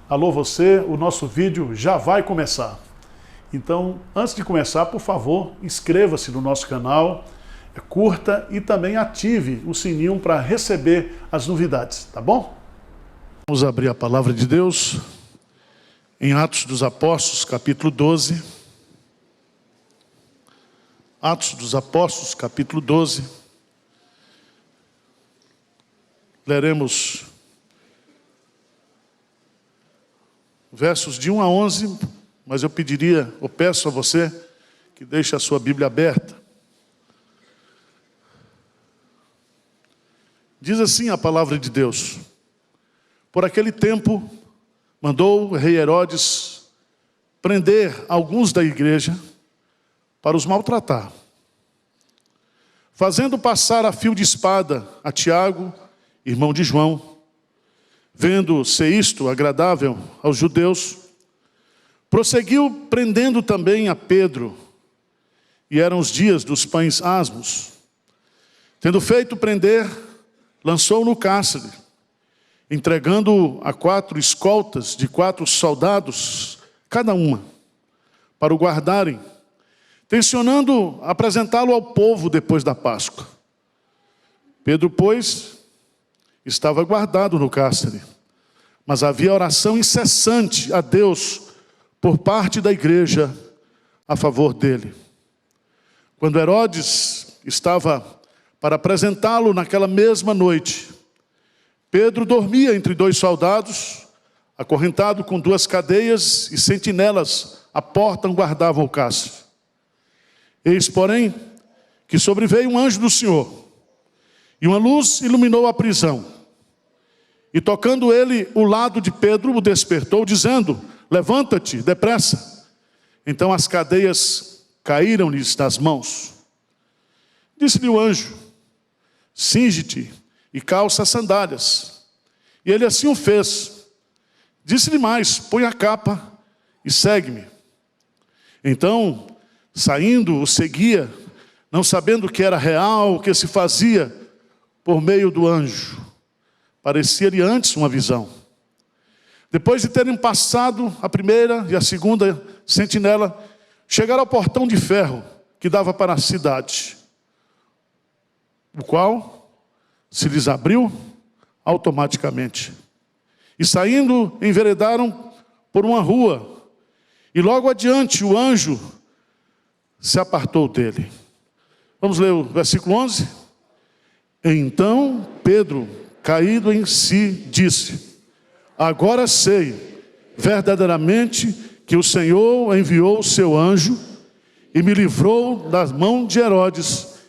Alô você, o nosso vídeo já vai começar. Então, antes de começar, por favor, inscreva-se no nosso canal, curta e também ative o sininho para receber as novidades, tá bom? Vamos abrir a palavra de Deus em Atos dos Apóstolos, capítulo 12. Atos dos Apóstolos, capítulo 12. Leremos versos de 1 a 11, mas eu peço a você que deixe a sua Bíblia aberta. Diz assim a palavra de Deus: por aquele tempo, mandou o rei Herodes prender alguns da igreja para os maltratar, fazendo passar a fio de espada a Tiago, irmão de João. Vendo ser isto agradável aos judeus, prosseguiu prendendo também a Pedro, e eram os dias dos pães asmos. Tendo feito prender, lançou-o no cárcere, entregando-o a 4 escoltas de 4 soldados, cada uma, para o guardarem, tencionando apresentá-lo ao povo depois da Páscoa. Pedro, pois, estava guardado no cárcere, mas havia oração incessante a Deus por parte da igreja a favor dele. Quando Herodes estava para apresentá-lo naquela mesma noite, Pedro dormia entre 2 soldados, acorrentado com 2 cadeias, e sentinelas à porta guardavam o cárcere. Eis, porém, que sobreveio um anjo do Senhor, e uma luz iluminou a prisão. E tocando ele o lado de Pedro, o despertou, dizendo: levanta-te, depressa. Então as cadeias caíram-lhes das mãos. Disse-lhe o anjo: cinge-te e calça as sandálias. E ele assim o fez. Disse-lhe mais: põe a capa e segue-me. Então, saindo, o seguia, não sabendo que era real o que se fazia por meio do anjo. Parecia-lhe antes uma visão. Depois de terem passado a primeira e a segunda sentinela, chegaram ao portão de ferro que dava para a cidade, o qual se lhes abriu automaticamente. E saindo, enveredaram por uma rua, e logo adiante o anjo se apartou dele. Vamos ler o versículo 11? Então Pedro, caído em si, disse: agora sei verdadeiramente que o Senhor enviou o seu anjo e me livrou das mãos de Herodes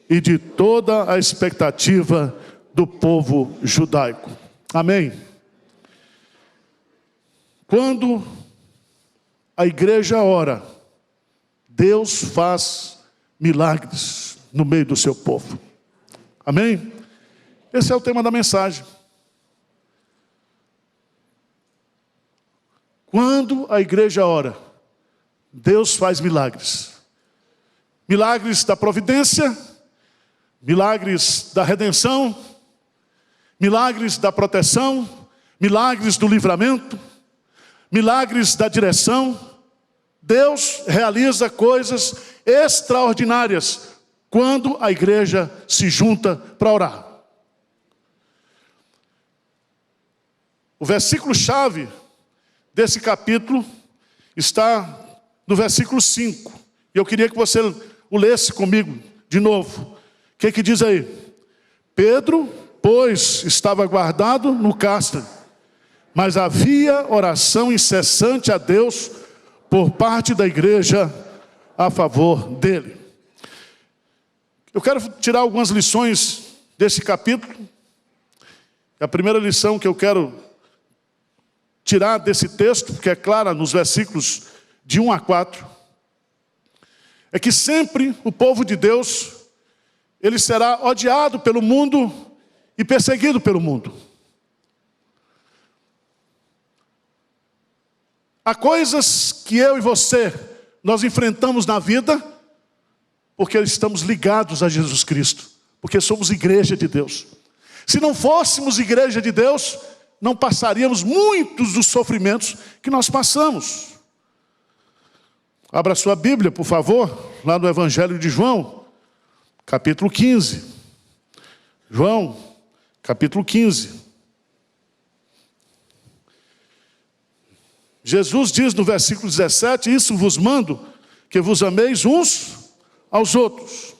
e de toda a expectativa do povo judaico. Amém. Quando a igreja ora, Deus faz milagres no meio do seu povo. Amém? Esse é o tema da mensagem. Quando a igreja ora, Deus faz milagres. Milagres da providência, milagres da redenção, milagres da proteção, milagres do livramento, milagres da direção. Deus realiza coisas extraordinárias quando a igreja se junta para orar. O versículo-chave desse capítulo está no versículo 5. E eu queria que você o lesse comigo de novo. O que diz aí? Pedro, pois, estava guardado no cárcere, mas havia oração incessante a Deus por parte da igreja a favor dele. Eu quero tirar algumas lições desse capítulo. A primeira lição que eu quero tirar desse texto, que é clara nos versículos de 1 a 4, é que sempre o povo de Deus, ele será odiado pelo mundo e perseguido pelo mundo. Há coisas que eu e você, nós enfrentamos na vida, porque estamos ligados a Jesus Cristo, porque somos igreja de Deus. Se não fôssemos igreja de Deus, não passaríamos muitos dos sofrimentos que nós passamos. Abra sua Bíblia, por favor, lá no Evangelho de João, capítulo 15. João, capítulo 15. Jesus diz no versículo 17, isso vos mando, que vos ameis uns aos outros.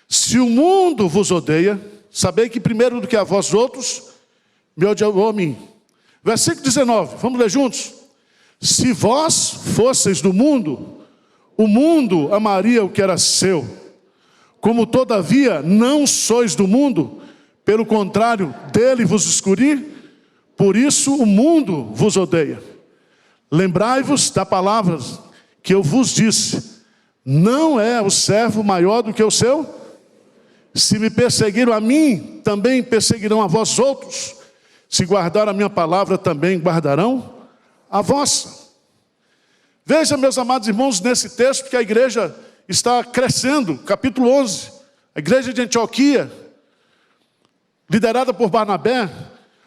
Se o mundo vos odeia, sabei que primeiro do que a vós outros, me odiou a mim. Versículo 19, vamos ler juntos. Se vós fosseis do mundo, o mundo amaria o que era seu. Como todavia não sois do mundo, pelo contrário, dele vos escolhi, por isso o mundo vos odeia. Lembrai-vos da palavra que eu vos disse, não é o servo maior do que o seu? Se me perseguiram a mim, também perseguirão a vós outros. Se guardaram a minha palavra, também guardarão a vossa. Veja, meus amados irmãos, nesse texto que a igreja está crescendo, capítulo 11, a igreja de Antioquia, liderada por Barnabé.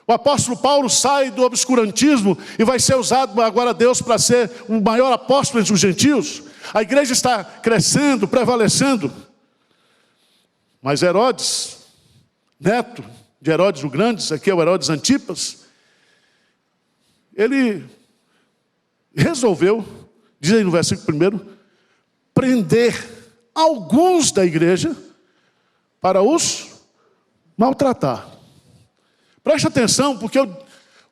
O apóstolo Paulo sai do obscurantismo e vai ser usado agora Deus para ser o maior apóstolo entre os gentios. A igreja está crescendo, prevalecendo. Mas Herodes, neto de Herodes o Grande, aqui é o Herodes Antipas, ele resolveu, diz aí no versículo 1, prender alguns da igreja para os maltratar. Preste atenção, porque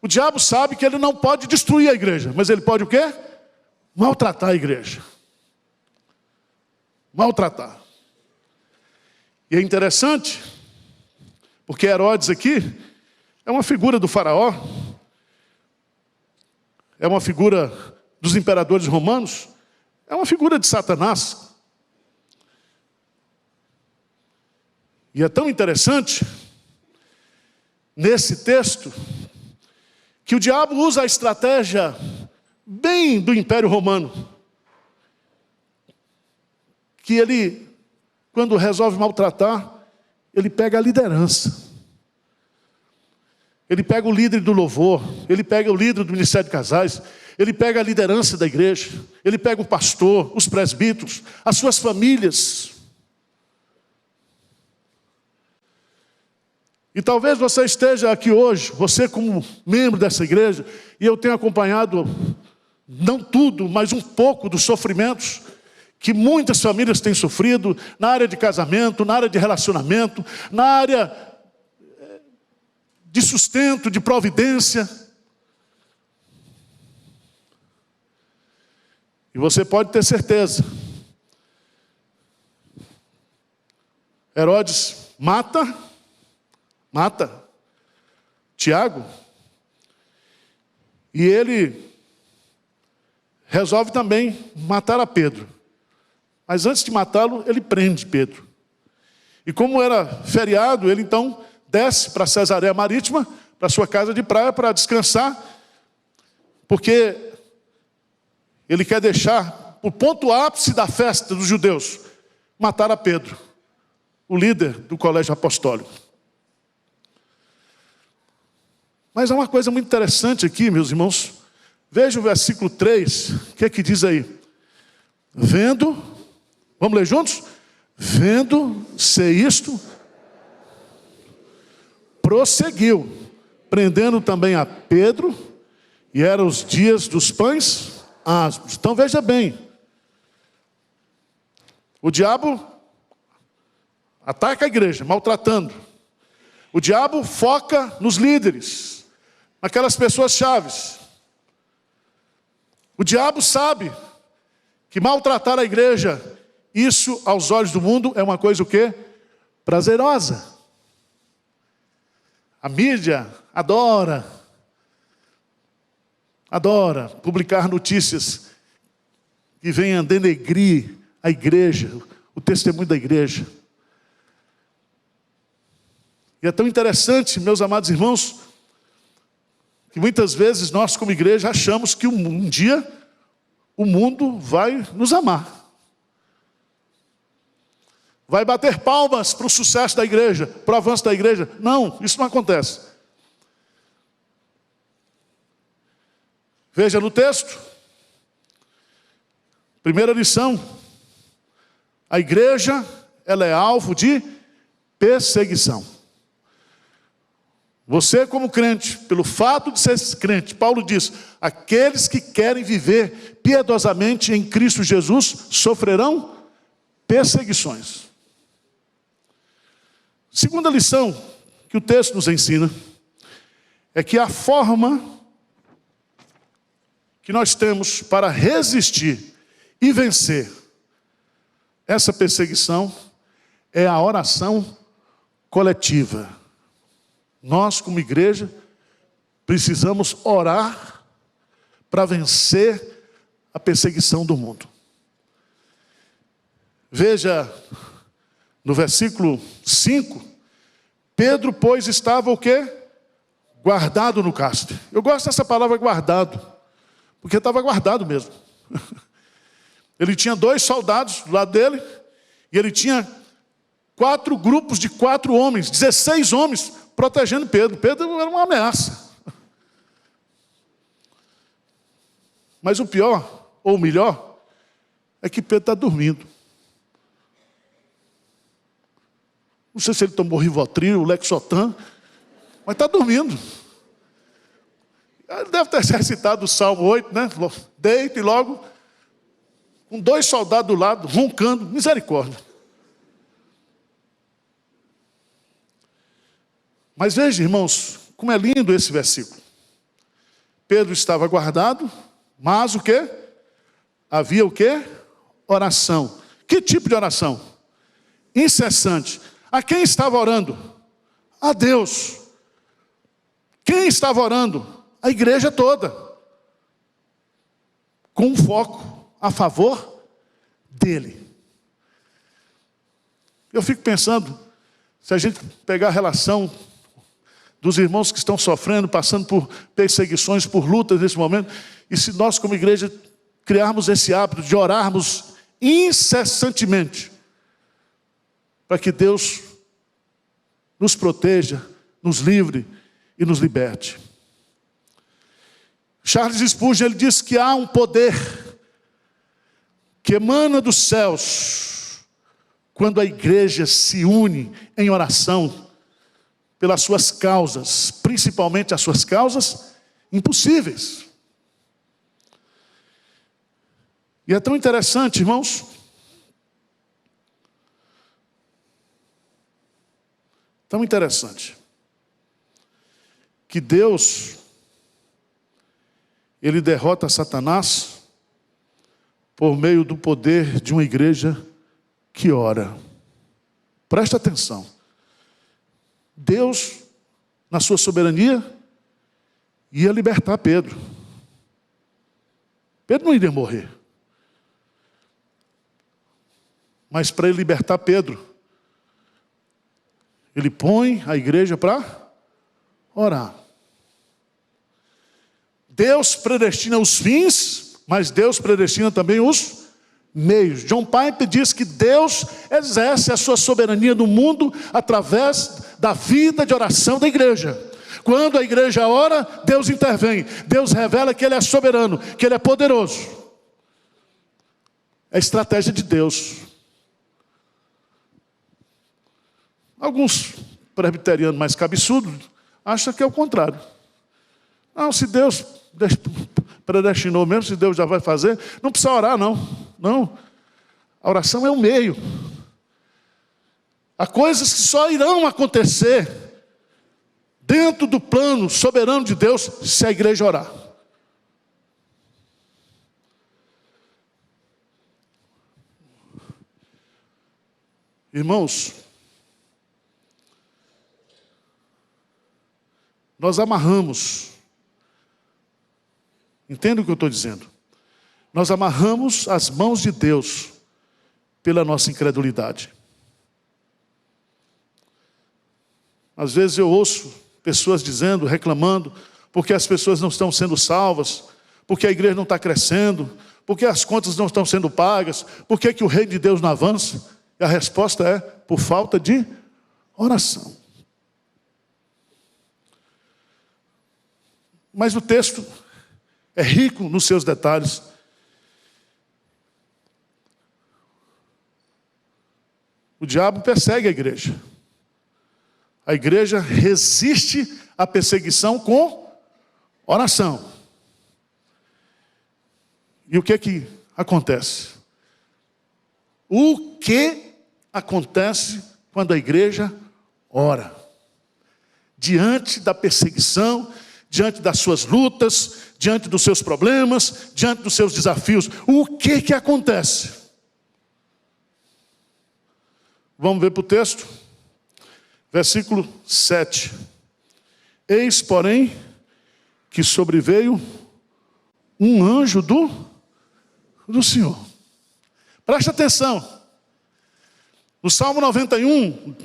o diabo sabe que ele não pode destruir a igreja, mas ele pode o quê? Maltratar a igreja. Maltratar. E é interessante, porque Herodes aqui é uma figura do faraó, é uma figura dos imperadores romanos, é uma figura de Satanás. E é tão interessante, nesse texto, que o diabo usa a estratégia bem do Império Romano. Que ele, quando resolve maltratar, ele pega a liderança. Ele pega o líder do louvor, ele pega o líder do ministério de casais, ele pega a liderança da igreja, ele pega o pastor, os presbíteros, as suas famílias. E talvez você esteja aqui hoje, você como membro dessa igreja, e eu tenho acompanhado, não tudo, mas um pouco dos sofrimentos que muitas famílias têm sofrido na área de casamento, na área de relacionamento, na área de sustento, de providência. E você pode ter certeza, Herodes mata Tiago, e ele resolve também matar a Pedro. Mas antes de matá-lo, ele prende Pedro. E como era feriado, ele então desce para Cesareia Marítima, para sua casa de praia, para descansar, porque ele quer deixar o ponto ápice da festa dos judeus, matar a Pedro, o líder do colégio apostólico. Mas há uma coisa muito interessante aqui, meus irmãos. Veja o versículo 3, o que é que diz aí? Vendo, vamos ler juntos? Vendo ser isto, prosseguiu, prendendo também a Pedro, e eram os dias dos pães ázimos. Então veja bem, o diabo ataca a igreja, maltratando. O diabo foca nos líderes, naquelas pessoas chaves. O diabo sabe que maltratar a igreja, isso aos olhos do mundo é uma coisa o quê? Prazerosa. A mídia adora publicar notícias que venham denegrir a igreja, o testemunho da igreja. E é tão interessante, meus amados irmãos, que muitas vezes nós como igreja achamos que um dia o mundo vai nos amar. Vai bater palmas para o sucesso da igreja, para o avanço da igreja. Não, isso não acontece. Veja no texto. Primeira lição. A igreja, ela é alvo de perseguição. Você como crente, pelo fato de ser crente, Paulo diz, aqueles que querem viver piedosamente em Cristo Jesus sofrerão perseguições. Segunda lição que o texto nos ensina é que a forma que nós temos para resistir e vencer essa perseguição é a oração coletiva. Nós, como igreja, precisamos orar para vencer a perseguição do mundo. Veja, no versículo 5, Pedro, pois, estava o quê? Guardado no cárcere. Eu gosto dessa palavra guardado, porque estava guardado mesmo. Ele tinha 2 soldados do lado dele, e ele tinha 4 grupos de 4 homens, 16 homens, protegendo Pedro. Pedro era uma ameaça. Mas o pior, ou o melhor, é que Pedro está dormindo. Não sei se ele tomou Rivotril, Lexotan, mas está dormindo. Ele deve ter recitado o Salmo 8, né? Deita e logo, com 2 soldados do lado, roncando, misericórdia. Mas veja, irmãos, como é lindo esse versículo. Pedro estava guardado, mas o quê? Havia o quê? Oração. Que tipo de oração? Incessante. A quem estava orando? A Deus. Quem estava orando? A igreja toda. Com um foco a favor dele. Eu fico pensando, se a gente pegar a relação dos irmãos que estão sofrendo, passando por perseguições, por lutas nesse momento, e se nós como igreja criarmos esse hábito de orarmos incessantemente, para que Deus nos proteja, nos livre e nos liberte. Charles Spurgeon, ele diz que há um poder que emana dos céus quando a igreja se une em oração pelas suas causas, principalmente as suas causas impossíveis. E é tão interessante, irmãos, tão interessante, que Deus, Ele derrota Satanás por meio do poder de uma igreja que ora. Presta atenção. Deus, na sua soberania, ia libertar Pedro. Pedro não iria morrer. Mas para ele libertar Pedro, ele põe a igreja para orar. Deus predestina os fins, mas Deus predestina também os meios. John Piper diz que Deus exerce a sua soberania no mundo através da vida de oração da igreja. Quando a igreja ora, Deus intervém. Deus revela que Ele é soberano, que Ele é poderoso. É a estratégia de Deus. Alguns presbiterianos mais cabeçudos acham que é o contrário. Não, se Deus predestinou mesmo, se Deus já vai fazer, não precisa orar, não. Não. A oração é um meio. Há coisas que só irão acontecer dentro do plano soberano de Deus se a igreja orar. Irmãos, nós amarramos, entenda o que eu estou dizendo, nós amarramos as mãos de Deus pela nossa incredulidade. Às vezes eu ouço pessoas dizendo, reclamando, porque as pessoas não estão sendo salvas, porque a igreja não está crescendo, porque as contas não estão sendo pagas, porque que o reino de Deus não avança? E a resposta é, por falta de oração. Mas o texto, é rico nos seus detalhes. O diabo persegue a igreja. A igreja resiste à perseguição com oração. E o que acontece? O que acontece quando a igreja ora? Diante da perseguição, diante das suas lutas, diante dos seus problemas, diante dos seus desafios, o que acontece? Vamos ver para o texto? Versículo 7. Eis, porém, que sobreveio um anjo do Senhor. Preste atenção. No Salmo 91,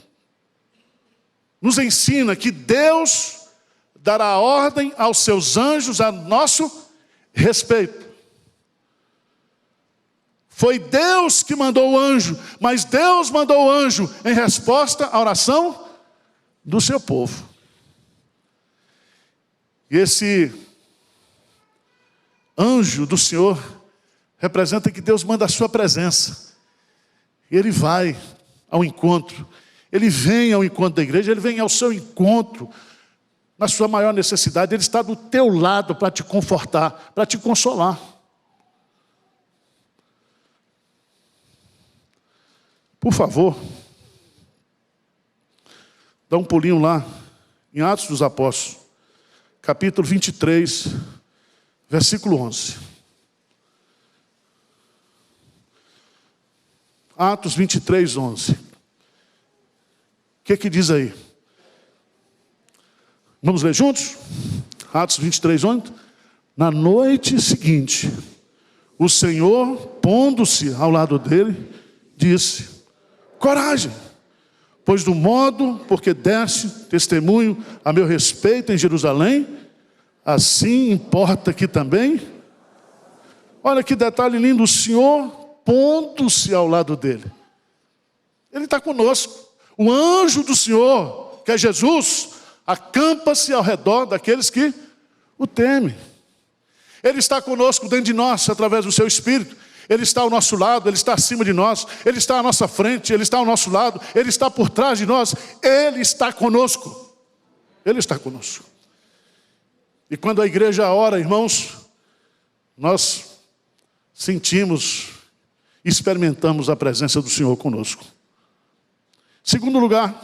nos ensina que Deus dará ordem aos seus anjos a nosso respeito. Foi Deus que mandou o anjo, mas Deus mandou o anjo em resposta à oração do seu povo. E esse anjo do Senhor representa que Deus manda a sua presença. Ele vai ao encontro, ele vem ao encontro da igreja, ele vem ao seu encontro, na sua maior necessidade, ele está do teu lado para te confortar, para te consolar. Por favor, dá um pulinho lá, em Atos dos Apóstolos, capítulo 23, versículo 11. Atos 23, 11. O que diz aí? Vamos ler juntos? Atos 23, 11. Na noite seguinte, o Senhor, pondo-se ao lado dele, disse: coragem, pois do modo porque deste testemunho a meu respeito em Jerusalém, assim importa que também. Olha que detalhe lindo, o Senhor pondo-se ao lado dele. Ele está conosco. O anjo do Senhor, que é Jesus, acampa-se ao redor daqueles que o temem. Ele está conosco dentro de nós, através do seu Espírito. Ele está ao nosso lado, Ele está acima de nós, Ele está à nossa frente, Ele está ao nosso lado, Ele está por trás de nós, Ele está conosco. Ele está conosco. E quando a igreja ora, irmãos, nós sentimos, experimentamos a presença do Senhor conosco. Segundo lugar,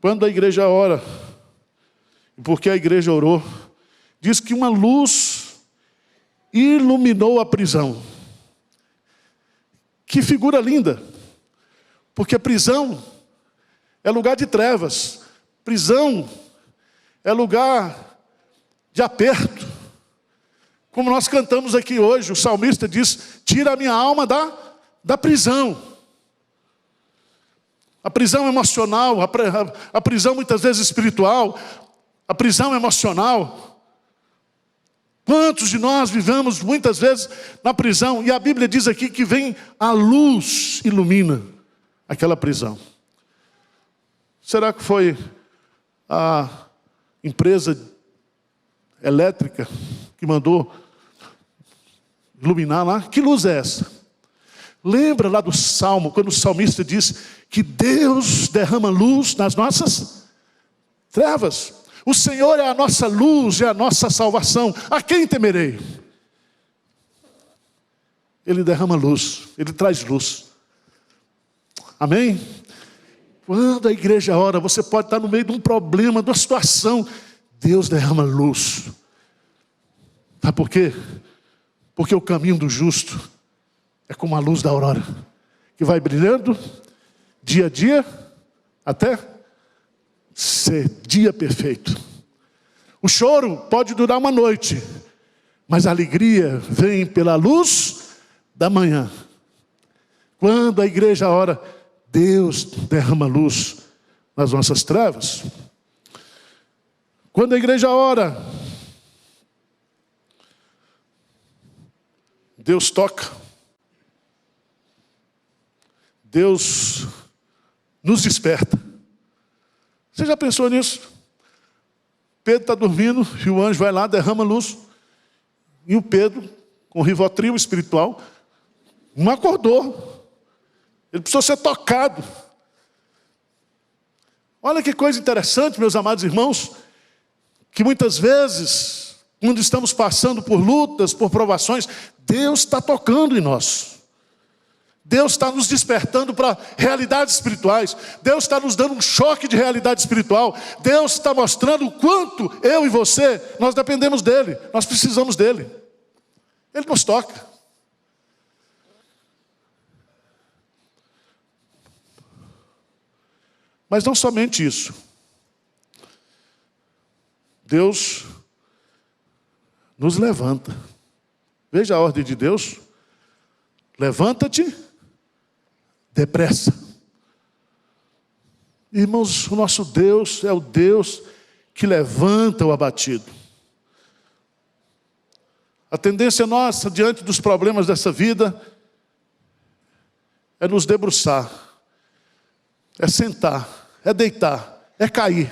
quando a igreja ora, porque a igreja orou, diz que uma luz iluminou a prisão. Que figura linda, porque a prisão é lugar de trevas, prisão é lugar de aperto. Como nós cantamos aqui hoje, o salmista diz: tira a minha alma da prisão. A prisão emocional, a prisão muitas vezes espiritual, a prisão emocional. Quantos de nós vivemos muitas vezes na prisão? E a Bíblia diz aqui que vem a luz, ilumina aquela prisão. Será que foi a empresa elétrica que mandou iluminar lá? Que luz é essa? Lembra lá do Salmo, quando o salmista diz que Deus derrama luz nas nossas trevas. O Senhor é a nossa luz, é a nossa salvação. A quem temerei? Ele derrama luz, Ele traz luz. Amém? Quando a igreja ora, você pode estar no meio de um problema, de uma situação. Deus derrama luz. Sabe por quê? Porque o caminho do justo é como a luz da aurora, que vai brilhando dia a dia, até ser dia perfeito. O choro pode durar uma noite, mas a alegria vem pela luz da manhã. Quando a igreja ora, Deus derrama luz nas nossas trevas. Quando a igreja ora, Deus toca. Deus nos desperta. Você já pensou nisso? Pedro está dormindo e o anjo vai lá, derrama luz. E o Pedro, com o Rivotril espiritual, não acordou. Ele precisou ser tocado. Olha que coisa interessante, meus amados irmãos, que muitas vezes, quando estamos passando por lutas, por provações, Deus está tocando em nós. Deus está nos despertando para realidades espirituais. Deus está nos dando um choque de realidade espiritual. Deus está mostrando o quanto eu e você, nós dependemos dEle. Nós precisamos dEle. Ele nos toca. Mas não somente isso. Deus nos levanta. Veja a ordem de Deus. Levanta-te depressa. Irmãos, o nosso Deus é o Deus que levanta o abatido. A tendência nossa diante dos problemas dessa vida é nos debruçar, é sentar, é deitar, é cair.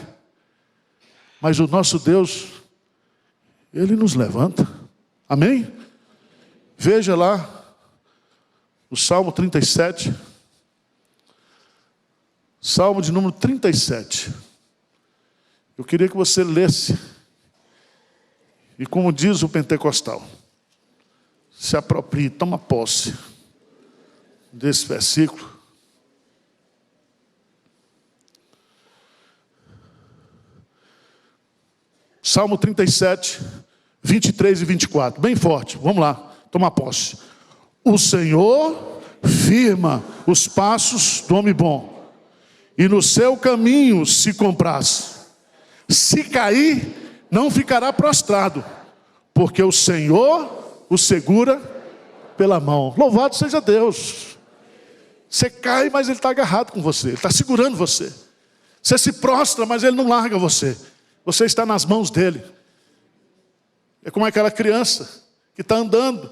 Mas o nosso Deus, Ele nos levanta. Amém? Veja lá o Salmo 37. Salmo de número 37. Eu queria que você lesse. E como diz o pentecostal, se aproprie, toma posse desse versículo. Salmo 37, 23 e 24. Bem forte, vamos lá, toma posse. O Senhor firma os passos do homem bom, e no seu caminho se compraz. Se cair, não ficará prostrado, porque o Senhor o segura pela mão. Louvado seja Deus. Você cai, mas Ele está agarrado com você, Ele está segurando você. Você se prostra, mas Ele não larga você. Você está nas mãos dEle. É como aquela criança que está andando,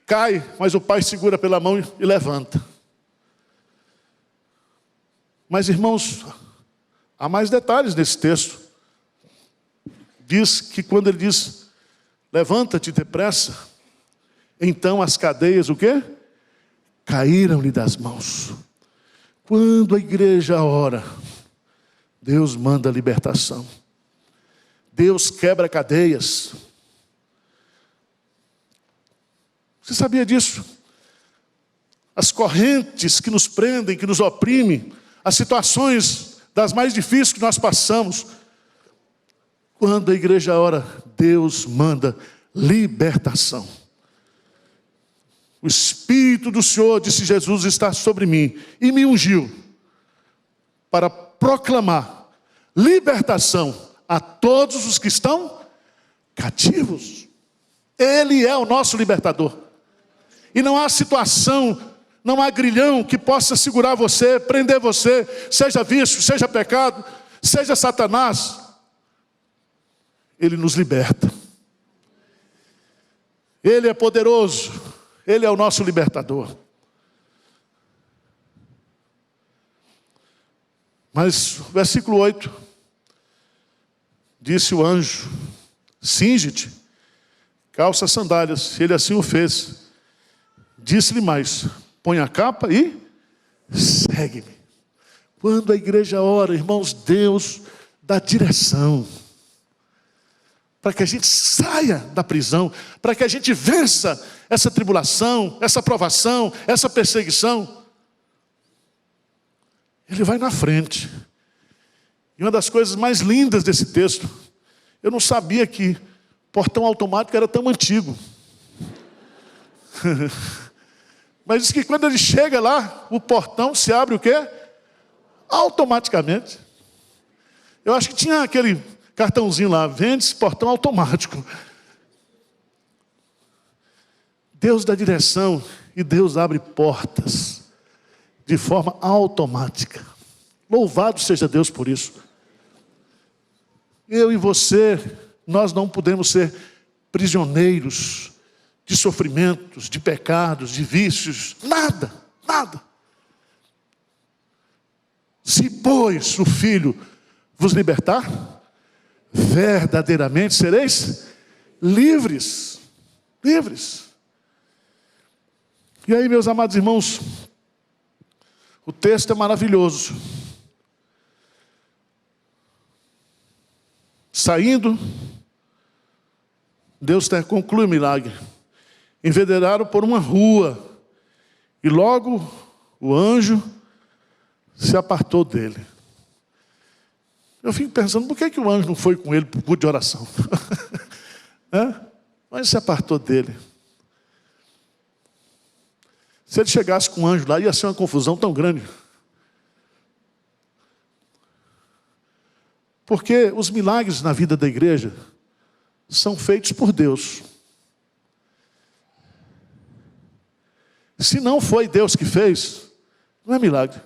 cai, mas o pai segura pela mão e levanta. Mas, irmãos, há mais detalhes nesse texto. Diz que quando ele diz, levanta-te depressa, então as cadeias, o quê? Caíram-lhe das mãos. Quando a igreja ora, Deus manda libertação. Deus quebra cadeias. Você sabia disso? As correntes que nos prendem, que nos oprimem, as situações das mais difíceis que nós passamos, quando a igreja ora, Deus manda libertação. O Espírito do Senhor, disse Jesus, está sobre mim e me ungiu para proclamar libertação a todos os que estão cativos. Ele é o nosso libertador. E não há situação, não há grilhão que possa segurar você, prender você, seja vício, seja pecado, seja Satanás. Ele nos liberta. Ele é poderoso. Ele é o nosso libertador. Mas, versículo 8, disse o anjo, cinge-te, calça as sandálias. Ele assim o fez. Disse-lhe mais, põe a capa e segue-me. Quando a igreja ora, irmãos, Deus dá direção. Para que a gente saia da prisão, para que a gente vença essa tribulação, essa provação, essa perseguição. Ele vai na frente. E uma das coisas mais lindas desse texto, eu não sabia que portão automático era tão antigo. Mas diz que quando ele chega lá, o portão se abre o quê? Automaticamente. Eu acho que tinha aquele cartãozinho lá, vende-se portão automático. Deus dá direção e Deus abre portas de forma automática. Louvado seja Deus por isso. Eu e você, nós não podemos ser prisioneiros de sofrimentos, de pecados, de vícios, nada, nada. Se, pois, o Filho vos libertar, verdadeiramente sereis livres. Livres. E aí, meus amados irmãos, o texto é maravilhoso. Saindo, Deus conclui o milagre. Enveredaram por uma rua, e logo o anjo se apartou dele. Eu fico pensando, por que o anjo não foi com ele para o culto de oração? Mas se apartou dele. Se ele chegasse com o anjo lá, ia ser uma confusão tão grande. Porque os milagres na vida da igreja são feitos por Deus. Se não foi Deus que fez, não é milagre.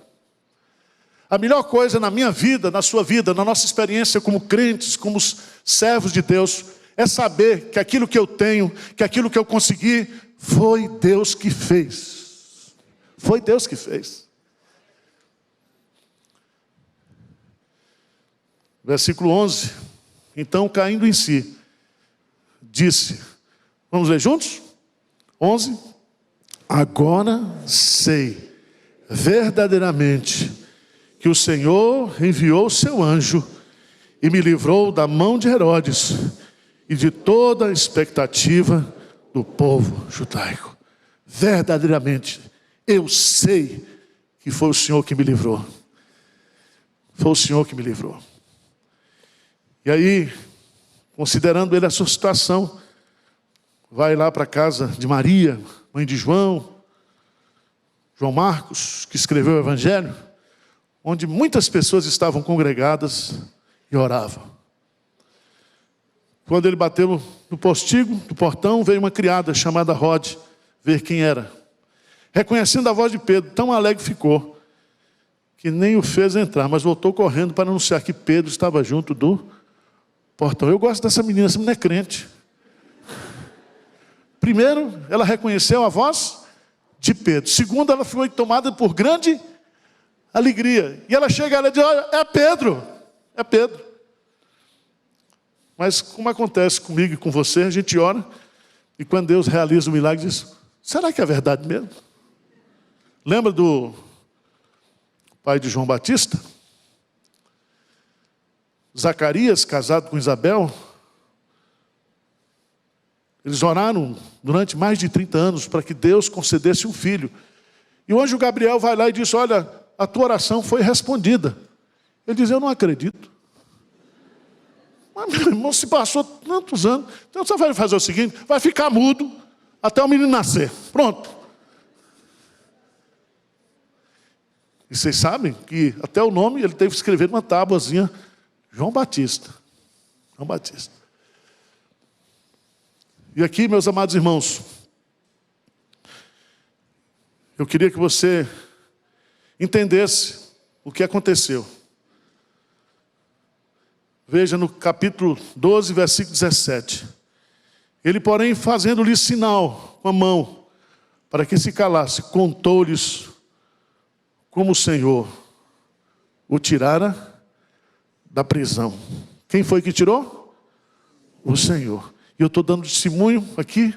A melhor coisa na minha vida, na sua vida, na nossa experiência como crentes, como servos de Deus, é saber que aquilo que eu tenho, que aquilo que eu consegui, foi Deus que fez. Foi Deus que fez. Versículo 11. Então, caindo em si, disse, vamos ler juntos? 11. Agora sei verdadeiramente que o Senhor enviou o seu anjo e me livrou da mão de Herodes e de toda a expectativa do povo judaico. Verdadeiramente, eu sei que foi o Senhor que me livrou. Foi o Senhor que me livrou. E aí, considerando ele a sua situação, vai lá para a casa de Maria, mãe de João Marcos, que escreveu o Evangelho, onde muitas pessoas estavam congregadas e oravam. Quando ele bateu no postigo, no portão, veio uma criada chamada Rode, ver quem era. Reconhecendo a voz de Pedro, tão alegre ficou, que nem o fez entrar, mas voltou correndo para anunciar que Pedro estava junto do portão. Eu gosto dessa menina, essa menina é crente. Primeiro, ela reconheceu a voz de Pedro. Segundo, ela foi tomada por grande alegria. E ela chega e diz, olha, é Pedro. É Pedro. Mas como acontece comigo e com você, a gente ora, e quando Deus realiza o milagre, diz, será que é verdade mesmo? Lembra do pai de João Batista? Zacarias, casado com Isabel, eles oraram durante mais de 30 anos para que Deus concedesse um filho. E o anjo Gabriel vai lá e diz, olha, a tua oração foi respondida. Ele diz, eu não acredito. Mas, meu irmão, se passou tantos anos. Então você vai fazer o seguinte, vai ficar mudo até o menino nascer. Pronto. E vocês sabem que até o nome ele teve que escrever numa tábuazinha, João Batista. João Batista. E aqui, meus amados irmãos, eu queria que você entendesse o que aconteceu. Veja no capítulo 12, versículo 17. Ele, porém, fazendo-lhe sinal com a mão, para que se calasse, contou-lhes como o Senhor o tirara da prisão. Quem foi que tirou? O Senhor. E eu estou dando testemunho aqui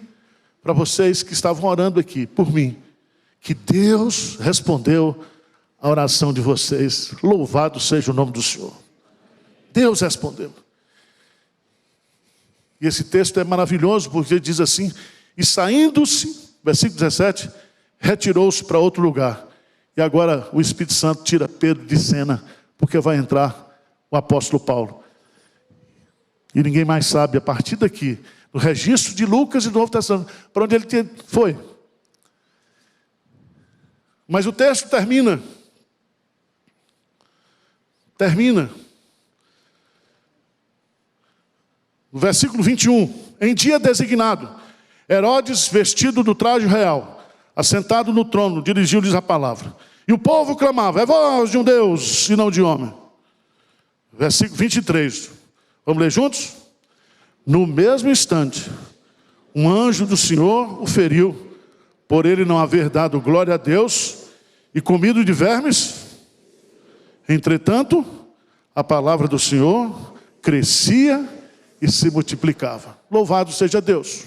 para vocês que estavam orando aqui por mim, que Deus respondeu a oração de vocês. Louvado seja o nome do Senhor. Deus respondeu. E esse texto é maravilhoso porque ele diz assim, e saindo-se, versículo 17, retirou-se para outro lugar. E agora o Espírito Santo tira Pedro de cena, porque vai entrar o apóstolo Paulo. E ninguém mais sabe, a partir daqui, no registro de Lucas e do Novo Testamento, para onde ele foi. Mas o texto termina. No versículo 21. Em dia designado, Herodes, vestido do traje real, assentado no trono, dirigiu-lhes a palavra. E o povo clamava, é voz de um Deus e não de homem. Versículo 23. Vamos ler juntos? No mesmo instante, um anjo do Senhor o feriu, por ele não haver dado glória a Deus e comido de vermes. Entretanto, a palavra do Senhor crescia e se multiplicava. Louvado seja Deus.